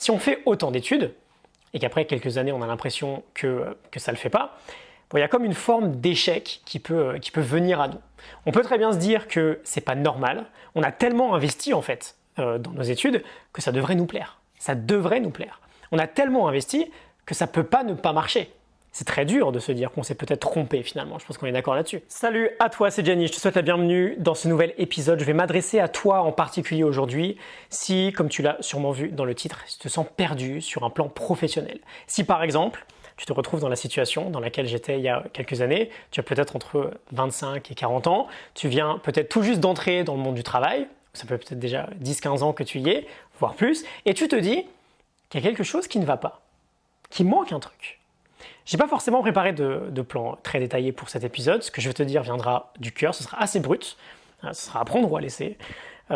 Si on fait autant d'études, et qu'après quelques années on a l'impression que ça ne le fait pas, bon, il y a comme une forme d'échec qui peut venir à nous. On peut très bien se dire que c'est pas normal, on a tellement investi en fait dans nos études que ça devrait nous plaire. Ça devrait nous plaire. On a tellement investi que ça peut pas ne pas marcher. C'est très dur de se dire qu'on s'est peut-être trompé finalement, je pense qu'on est d'accord là-dessus. Salut à toi, c'est Gianni, je te souhaite la bienvenue dans ce nouvel épisode. Je vais m'adresser à toi en particulier aujourd'hui si, comme tu l'as sûrement vu dans le titre, tu te sens perdu sur un plan professionnel. Si par exemple, tu te retrouves dans la situation dans laquelle j'étais il y a quelques années, tu as peut-être entre 25 et 40 ans, tu viens peut-être tout juste d'entrer dans le monde du travail, ça peut être déjà 10-15 ans que tu y es, voire plus, et tu te dis qu'il y a quelque chose qui ne va pas, qu'il manque un truc. J'ai pas forcément préparé de plan très détaillé pour cet épisode. Ce que je vais te dire viendra du cœur, ce sera assez brut, ce sera à prendre ou à laisser.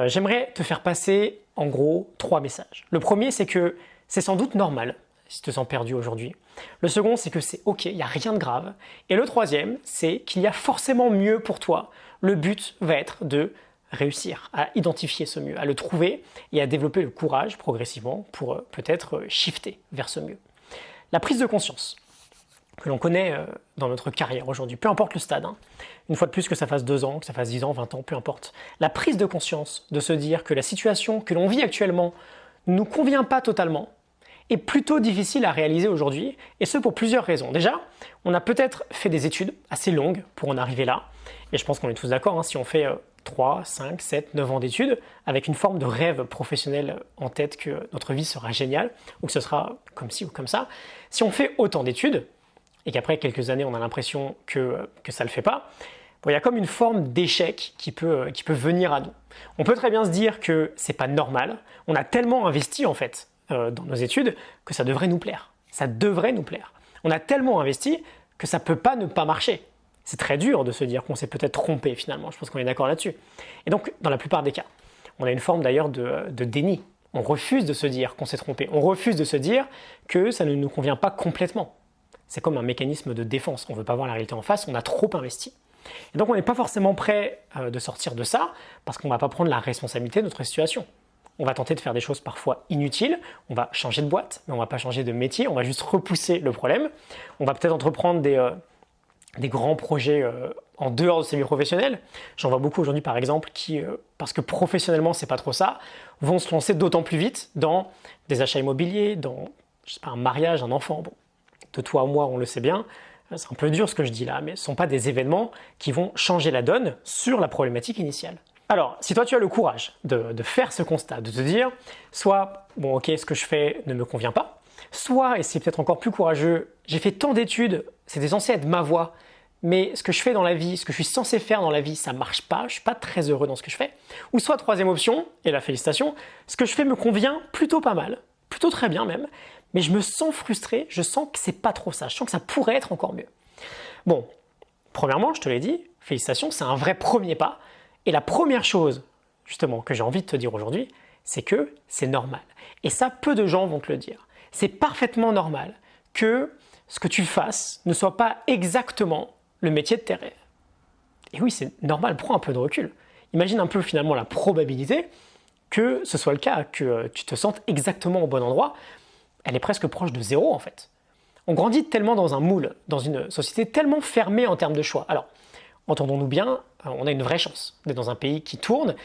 J'aimerais te faire passer en gros 3 messages. Le premier, c'est que c'est sans doute normal si tu te sens perdu aujourd'hui. Le second, c'est que c'est ok, il n'y a rien de grave. Et le troisième, c'est qu'il y a forcément mieux pour toi. Le but va être de réussir à identifier ce mieux, à le trouver et à développer le courage progressivement pour peut-être shifter vers ce mieux. La prise de conscience que l'on connaît dans notre carrière aujourd'hui, peu importe le stade, hein. Une fois de plus que ça fasse 2 ans, que ça fasse 10 ans, 20 ans, peu importe. La prise de conscience de se dire que la situation que l'on vit actuellement ne nous convient pas totalement est plutôt difficile à réaliser aujourd'hui, et ce pour plusieurs raisons. Déjà, on a peut-être fait des études assez longues pour en arriver là, et je pense qu'on est tous d'accord, hein, si on fait 3, 5, 7, 9 ans d'études, avec une forme de rêve professionnel en tête que notre vie sera géniale, ou que ce sera comme ci ou comme ça, si on fait autant d'études, et qu'après quelques années on a l'impression que ça ne le fait pas, bon, il y a comme une forme d'échec qui peut venir à nous. On peut très bien se dire que c'est pas normal, on a tellement investi en fait dans nos études que ça devrait nous plaire. Ça devrait nous plaire. On a tellement investi que ça peut pas ne pas marcher. C'est très dur de se dire qu'on s'est peut-être trompé finalement, je pense qu'on est d'accord là-dessus. Et donc dans la plupart des cas, on a une forme d'ailleurs de déni. On refuse de se dire qu'on s'est trompé, on refuse de se dire que ça ne nous convient pas complètement. C'est comme un mécanisme de défense, on ne veut pas voir la réalité en face, on a trop investi. Et donc on n'est pas forcément prêt de sortir de ça, parce qu'on ne va pas prendre la responsabilité de notre situation. On va tenter de faire des choses parfois inutiles, on va changer de boîte, mais on ne va pas changer de métier, on va juste repousser le problème. On va peut-être entreprendre des grands projets en dehors de sa vie professionnelle. J'en vois beaucoup aujourd'hui par exemple qui, parce que professionnellement c'est pas trop ça, vont se lancer d'autant plus vite dans des achats immobiliers, dans je sais pas, un mariage, un enfant. Bon. De toi à moi, on le sait bien, c'est un peu dur ce que je dis là, mais ce ne sont pas des événements qui vont changer la donne sur la problématique initiale. Alors, si toi tu as le courage de faire ce constat, de te dire, soit, bon ok, ce que je fais ne me convient pas, soit, et c'est peut-être encore plus courageux, j'ai fait tant d'études, c'était censé être ma voie, mais ce que je fais dans la vie, ce que je suis censé faire dans la vie, ça ne marche pas, je ne suis pas très heureux dans ce que je fais. Ou soit, troisième option, et la félicitation, ce que je fais me convient plutôt pas mal, plutôt très bien même, mais je me sens frustré, je sens que c'est pas trop ça, je sens que ça pourrait être encore mieux. Bon, premièrement, je te l'ai dit, félicitations, c'est un vrai premier pas. Et la première chose, justement, que j'ai envie de te dire aujourd'hui, c'est que c'est normal. Et ça, peu de gens vont te le dire. C'est parfaitement normal que ce que tu fasses ne soit pas exactement le métier de tes rêves. Et oui, c'est normal, prends un peu de recul. Imagine un peu finalement la probabilité que ce soit le cas, que tu te sentes exactement au bon endroit. Elle est presque proche de 0 en fait. On grandit tellement dans un moule, dans une société tellement fermée en termes de choix. Alors, entendons-nous bien, on a une vraie chance d'être dans un pays qui tourne,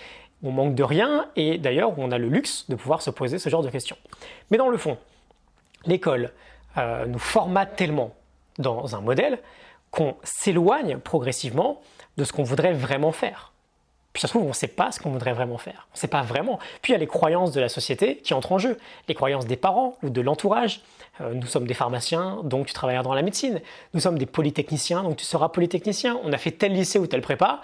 où on manque de rien et d'ailleurs où on a le luxe de pouvoir se poser ce genre de questions. Mais dans le fond, l'école nous formate tellement dans un modèle qu'on s'éloigne progressivement de ce qu'on voudrait vraiment faire. Puis ça se trouve, on ne sait pas ce qu'on voudrait vraiment faire. On ne sait pas vraiment. Puis il y a les croyances de la société qui entrent en jeu. Les croyances des parents ou de l'entourage. Nous sommes des pharmaciens, donc tu travailleras dans la médecine. Nous sommes des polytechniciens, donc tu seras polytechnicien. On a fait tel lycée ou telle prépa,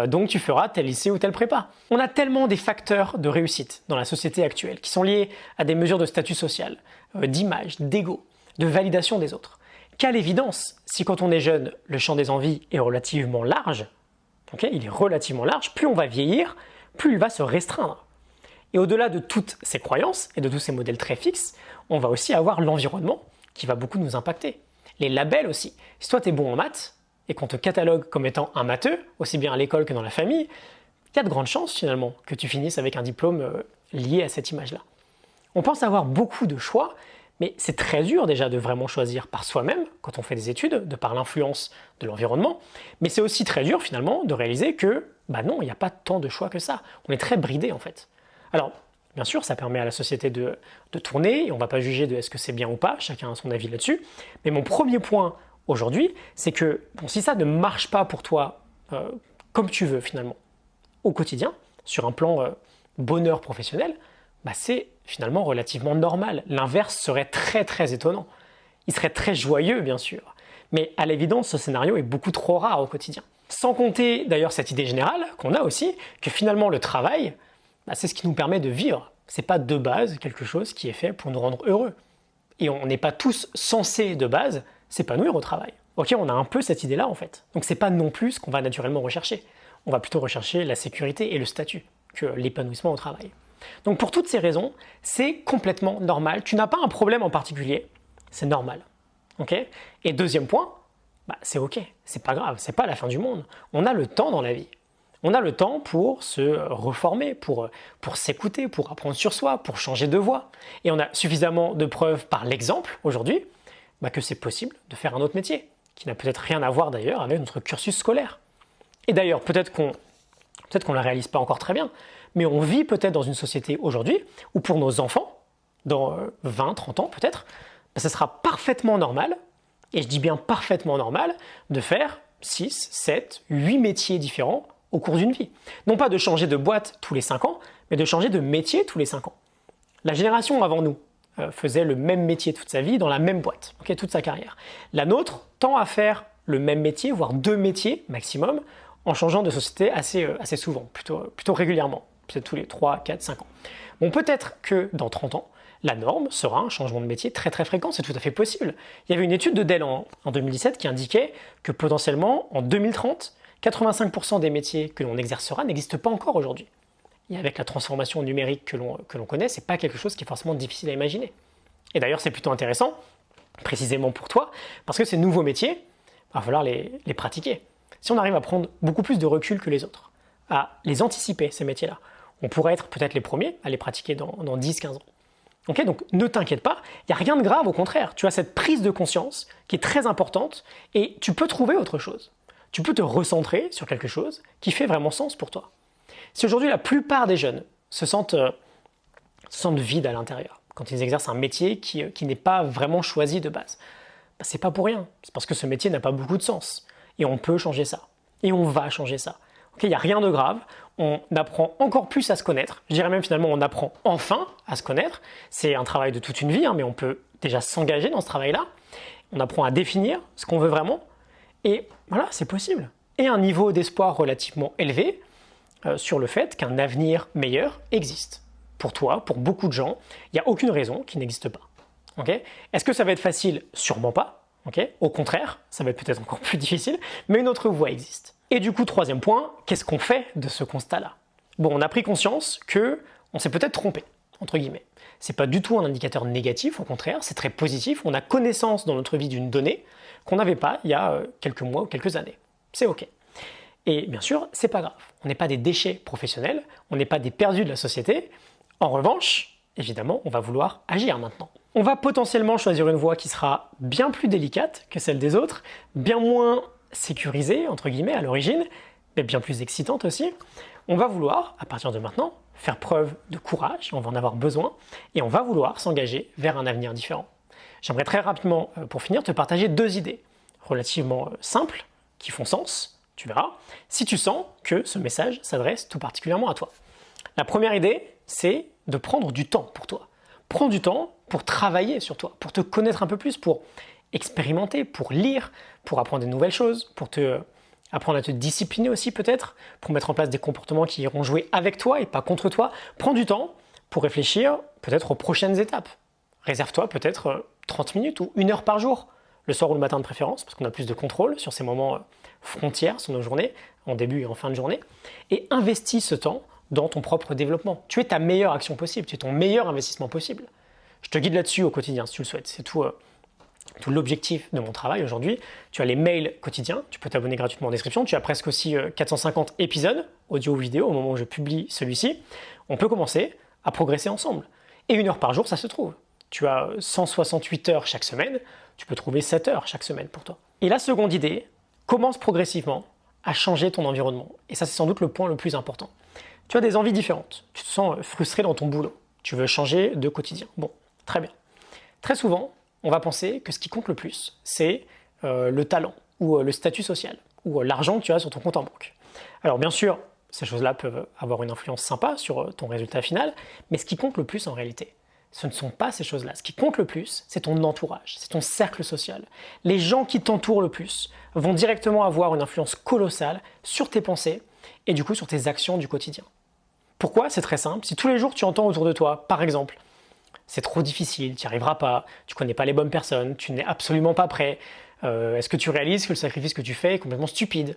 donc tu feras tel lycée ou telle prépa. On a tellement des facteurs de réussite dans la société actuelle qui sont liés à des mesures de statut social, d'image, d'ego, de validation des autres. Qu'à l'évidence, si quand on est jeune, le champ des envies est relativement large, okay, il est relativement large, plus on va vieillir, plus il va se restreindre. Et au-delà de toutes ces croyances et de tous ces modèles très fixes, on va aussi avoir l'environnement qui va beaucoup nous impacter. Les labels aussi. Si toi tu es bon en maths et qu'on te catalogue comme étant un matheux, aussi bien à l'école que dans la famille, il y a de grandes chances finalement que tu finisses avec un diplôme lié à cette image-là. On pense avoir beaucoup de choix, mais c'est très dur déjà de vraiment choisir par soi-même quand on fait des études, de par l'influence de l'environnement, mais c'est aussi très dur finalement de réaliser que, non, il n'y a pas tant de choix que ça. On est très bridé en fait. Alors, bien sûr, ça permet à la société de tourner, et on ne va pas juger de est-ce que c'est bien ou pas, chacun a son avis là-dessus, mais mon premier point aujourd'hui, c'est que si ça ne marche pas pour toi comme tu veux finalement, au quotidien, sur un plan bonheur professionnel, c'est finalement relativement normal. L'inverse serait très très étonnant. Il serait très joyeux bien sûr, mais à l'évidence ce scénario est beaucoup trop rare au quotidien. Sans compter d'ailleurs cette idée générale qu'on a aussi, que finalement le travail, c'est ce qui nous permet de vivre. C'est pas de base quelque chose qui est fait pour nous rendre heureux. Et on n'est pas tous censés de base s'épanouir au travail. Ok, on a un peu cette idée-là en fait. Donc c'est pas non plus ce qu'on va naturellement rechercher. On va plutôt rechercher la sécurité et le statut que l'épanouissement au travail. Donc pour toutes ces raisons, c'est complètement normal. Tu n'as pas un problème en particulier, c'est normal. Okay, et deuxième point, c'est ok, c'est pas grave, c'est pas la fin du monde. On a le temps dans la vie. On a le temps pour se reformer, pour s'écouter, pour apprendre sur soi, pour changer de voie. Et on a suffisamment de preuves par l'exemple aujourd'hui que c'est possible de faire un autre métier, qui n'a peut-être rien à voir d'ailleurs avec notre cursus scolaire. Et d'ailleurs, peut-être qu'on ne la réalise pas encore très bien, mais on vit peut-être dans une société aujourd'hui où pour nos enfants, dans 20, 30 ans peut-être, ça sera parfaitement normal, et je dis bien parfaitement normal, de faire 6, 7, 8 métiers différents au cours d'une vie. Non pas de changer de boîte tous les 5 ans, mais de changer de métier tous les 5 ans. La génération avant nous faisait le même métier toute sa vie dans la même boîte, toute sa carrière. La nôtre tend à faire le même métier, voire 2 métiers maximum, en changeant de société assez souvent, plutôt régulièrement, peut-être tous les 3, 4, 5 ans. Bon, peut-être que dans 30 ans, la norme sera un changement de métier très très fréquent, c'est tout à fait possible. Il y avait une étude de Dell en 2017 qui indiquait que potentiellement, en 2030, 85% des métiers que l'on exercera n'existent pas encore aujourd'hui. Et avec la transformation numérique que l'on connaît, c'est pas quelque chose qui est forcément difficile à imaginer. Et d'ailleurs, c'est plutôt intéressant, précisément pour toi, parce que ces nouveaux métiers, il va falloir les pratiquer. Si on arrive à prendre beaucoup plus de recul que les autres, à les anticiper, ces métiers-là, on pourrait être peut-être les premiers à les pratiquer dans 10-15 ans. Okay, donc ne t'inquiète pas, il n'y a rien de grave, au contraire. Tu as cette prise de conscience qui est très importante et tu peux trouver autre chose. Tu peux te recentrer sur quelque chose qui fait vraiment sens pour toi. Si aujourd'hui la plupart des jeunes se sentent vides à l'intérieur, quand ils exercent un métier qui n'est pas vraiment choisi de base, c'est pas pour rien. C'est parce que ce métier n'a pas beaucoup de sens. Et on peut changer ça. Et on va changer ça. Il n'y a rien de grave, on apprend encore plus à se connaître. Je dirais même finalement on apprend enfin à se connaître. C'est un travail de toute une vie, mais on peut déjà s'engager dans ce travail-là. On apprend à définir ce qu'on veut vraiment. Et voilà, c'est possible. Et un niveau d'espoir relativement élevé sur le fait qu'un avenir meilleur existe. Pour toi, pour beaucoup de gens, il n'y a aucune raison qu'il n'existe pas. Okay, est-ce que ça va être facile? Sûrement pas. Okay, au contraire, ça va être peut-être encore plus difficile, mais une autre voie existe. Et du coup, troisième point, qu'est-ce qu'on fait de ce constat-là? Bon, on a pris conscience qu'on s'est peut-être trompé, entre guillemets. C'est pas du tout un indicateur négatif, au contraire, c'est très positif. On a connaissance dans notre vie d'une donnée qu'on n'avait pas il y a quelques mois ou quelques années. C'est ok. Et bien sûr, c'est pas grave. On n'est pas des déchets professionnels, on n'est pas des perdus de la société. En revanche, évidemment, on va vouloir agir maintenant. On va potentiellement choisir une voie qui sera bien plus délicate que celle des autres, bien moins sécurisée, entre guillemets, à l'origine, mais bien plus excitante aussi. On va vouloir, à partir de maintenant, faire preuve de courage, on va en avoir besoin, et on va vouloir s'engager vers un avenir différent. J'aimerais très rapidement, pour finir, te partager 2 idées relativement simples, qui font sens, tu verras, si tu sens que ce message s'adresse tout particulièrement à toi. La première idée, c'est de prendre du temps pour toi. Prends du temps pour travailler sur toi, pour te connaître un peu plus, pour expérimenter, pour lire, pour apprendre des nouvelles choses, pour apprendre à te discipliner aussi peut-être, pour mettre en place des comportements qui iront jouer avec toi et pas contre toi. Prends du temps pour réfléchir peut-être aux prochaines étapes. Réserve-toi peut-être 30 minutes ou 1 heure par jour, le soir ou le matin de préférence, parce qu'on a plus de contrôle sur ces moments frontières sur nos journées, en début et en fin de journée, et investis ce temps dans ton propre développement. Tu es ta meilleure action possible, tu es ton meilleur investissement possible. Je te guide là-dessus au quotidien si tu le souhaites. C'est tout l'objectif de mon travail aujourd'hui. Tu as les mails quotidiens, tu peux t'abonner gratuitement en description. Tu as presque aussi 450 épisodes, audio ou vidéo, au moment où je publie celui-ci. On peut commencer à progresser ensemble. Et 1 heure par jour, ça se trouve. Tu as 168 heures chaque semaine, tu peux trouver 7 heures chaque semaine pour toi. Et la seconde idée, commence progressivement à changer ton environnement. Et ça, c'est sans doute le point le plus important. Tu as des envies différentes. Tu te sens frustré dans ton boulot. Tu veux changer de quotidien. Bon, très bien. Très souvent, on va penser que ce qui compte le plus, c'est le talent ou le statut social ou l'argent que tu as sur ton compte en banque. Alors bien sûr, ces choses-là peuvent avoir une influence sympa sur ton résultat final, mais ce qui compte le plus en réalité, ce ne sont pas ces choses-là. Ce qui compte le plus, c'est ton entourage, c'est ton cercle social. Les gens qui t'entourent le plus vont directement avoir une influence colossale sur tes pensées et du coup sur tes actions du quotidien. Pourquoi? C'est très simple. Si tous les jours tu entends autour de toi, par exemple, c'est trop difficile, tu n'y arriveras pas, tu ne connais pas les bonnes personnes, tu n'es absolument pas prêt, est-ce que tu réalises que le sacrifice que tu fais est complètement stupide?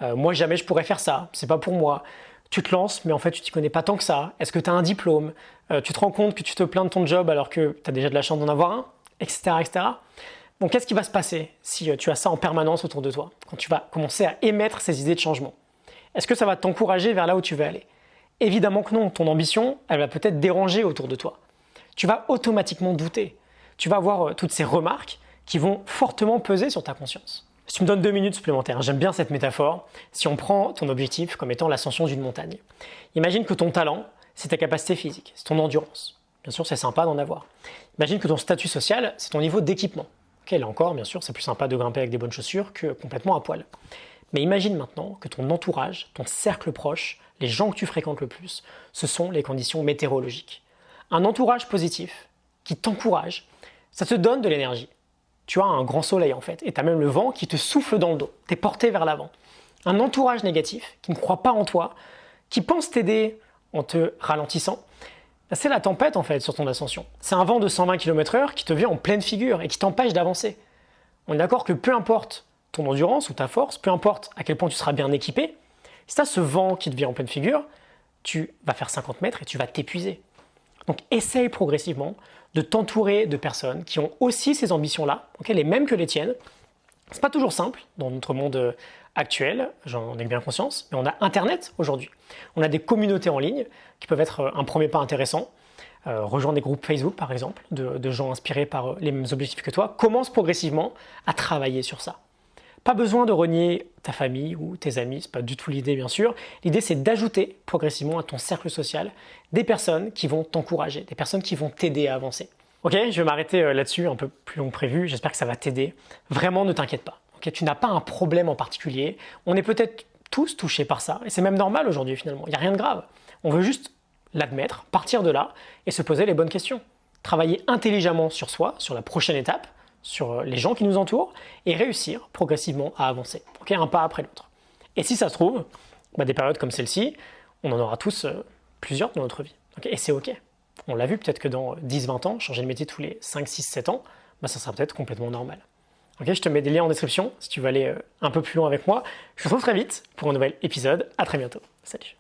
Moi jamais je pourrais faire ça, c'est pas pour moi. Tu te lances, mais en fait tu t'y connais pas tant que ça. Est-ce que tu as un diplôme? Tu te rends compte que tu te plains de ton job alors que tu as déjà de la chance d'en avoir un, etc. etc. Donc qu'est-ce qui va se passer si tu as ça en permanence autour de toi, quand tu vas commencer à émettre ces idées de changement? Est-ce que ça va t'encourager vers là où tu veux aller? Évidemment que non, ton ambition, elle va peut-être déranger autour de toi. Tu vas automatiquement douter. Tu vas avoir toutes ces remarques qui vont fortement peser sur ta conscience. Si tu me donnes 2 minutes supplémentaires, j'aime bien cette métaphore, si on prend ton objectif comme étant l'ascension d'une montagne. Imagine que ton talent, c'est ta capacité physique, c'est ton endurance. Bien sûr, c'est sympa d'en avoir. Imagine que ton statut social, c'est ton niveau d'équipement. Ok, là encore, bien sûr, c'est plus sympa de grimper avec des bonnes chaussures que complètement à poil. Mais imagine maintenant que ton entourage, ton cercle proche, les gens que tu fréquentes le plus, ce sont les conditions météorologiques. Un entourage positif qui t'encourage, ça te donne de l'énergie. Tu as un grand soleil en fait, et tu as même le vent qui te souffle dans le dos, tu es porté vers l'avant. Un entourage négatif qui ne croit pas en toi, qui pense t'aider en te ralentissant, c'est la tempête en fait sur ton ascension. C'est un vent de 120 km/h qui te vient en pleine figure et qui t'empêche d'avancer. On est d'accord que peu importe ton endurance ou ta force, peu importe à quel point tu seras bien équipé, si tu as ce vent qui te vient en pleine figure, tu vas faire 50 mètres et tu vas t'épuiser. Donc essaye progressivement de t'entourer de personnes qui ont aussi ces ambitions-là, okay, les mêmes que les tiennes. C'est pas toujours simple dans notre monde actuel, j'en ai bien conscience, mais on a Internet aujourd'hui. On a des communautés en ligne qui peuvent être un premier pas intéressant. Rejoindre des groupes Facebook par exemple, de gens inspirés par les mêmes objectifs que toi. Commence progressivement à travailler sur ça. Pas besoin de renier ta famille ou tes amis, c'est pas du tout l'idée bien sûr. L'idée c'est d'ajouter progressivement à ton cercle social des personnes qui vont t'encourager, des personnes qui vont t'aider à avancer. Ok, je vais m'arrêter là-dessus un peu plus long que prévu, j'espère que ça va t'aider. Vraiment ne t'inquiète pas, okay, tu n'as pas un problème en particulier, on est peut-être tous touchés par ça, et c'est même normal aujourd'hui finalement, il n'y a rien de grave. On veut juste l'admettre, partir de là et se poser les bonnes questions. Travailler intelligemment sur soi, sur la prochaine étape, sur les gens qui nous entourent et réussir progressivement à avancer, okay, un pas après l'autre. Et si ça se trouve, des périodes comme celle-ci, on en aura tous plusieurs dans notre vie. Okay, et c'est ok. On l'a vu, peut-être que dans 10-20 ans, changer de métier tous les 5, 6, 7 ans, ça sera peut-être complètement normal. Okay, je te mets des liens en description si tu veux aller un peu plus loin avec moi. Je te retrouve très vite pour un nouvel épisode. À très bientôt. Salut.